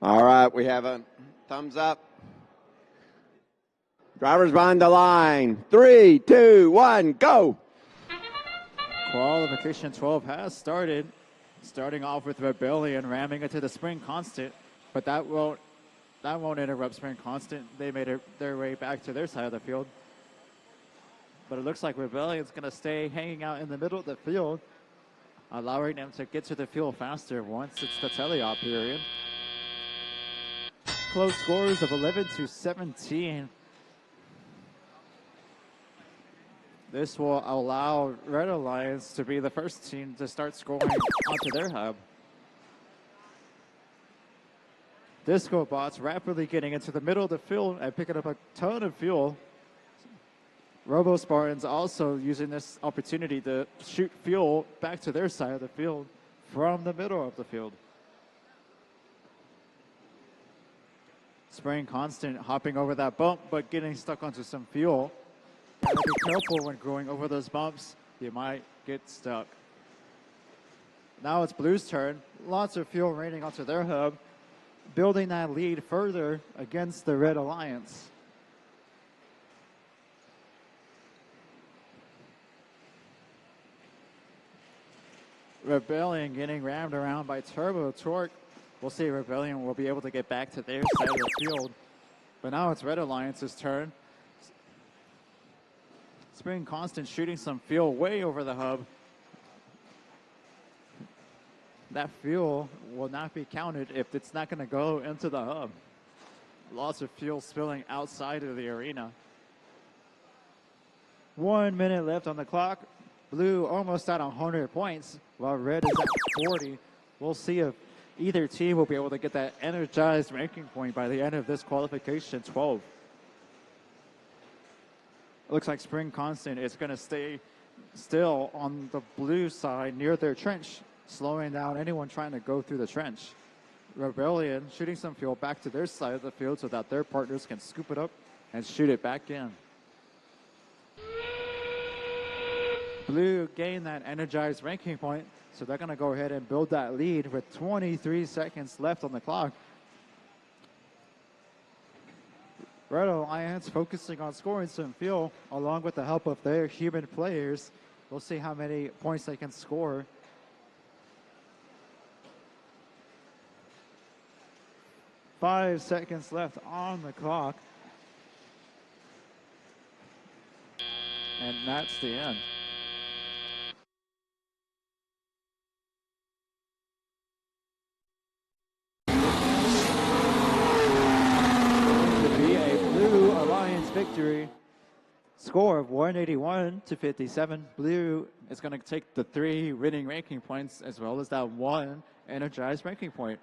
All right, we have a thumbs up. Drivers behind the line. 3, 2, 1, go. Qualification 12 has started. Starting off with Rebellion, ramming into the spring constant, but that won't interrupt spring constant. They made their way back to their side of the field. But it looks like Rebellion's going to stay hanging out in the middle of the field, allowing them to get to the field faster once it's the teleop period. Close scores of 11-17. This will allow Red Alliance to be the first team to start scoring onto their hub. DiscoBots rapidly getting into the middle of the field and picking up a ton of fuel. Robo Spartans also using this opportunity to shoot fuel back to their side of the field from the middle of the field. Spring Constant hopping over that bump, but getting stuck onto some fuel. Gotta be careful when going over those bumps. You might get stuck. Now it's Blue's turn. Lots of fuel raining onto their hub, building that lead further against the Red Alliance. Rebellion getting rammed around by Turbo Torque. We'll see if Rebellion will be able to get back to their side of the field. But now it's Red Alliance's turn. Spring Constant shooting some fuel way over the hub. That fuel will not be counted if it's not going to go into the hub. Lots of fuel spilling outside of the arena. 1 minute left on the clock. Blue almost at 100 points, while Red is at 40. We'll see if either team will be able to get that energized ranking point by the end of this qualification 12. It looks like Spring Constant is going to stay still on the blue side near their trench, slowing down anyone trying to go through the trench. Rebellion shooting some fuel back to their side of the field so that their partners can scoop it up and shoot it back in. Blue gained that energized ranking point, so they're going to go ahead and build that lead with 23 seconds left on the clock. Red Alliance focusing on scoring some fuel along with the help of their human players. We'll see how many points they can score. Five seconds left on the clock. And that's the end. Victory. Score of 181-57. Blue is going to take the 3 winning ranking points as well as that 1 energized ranking point.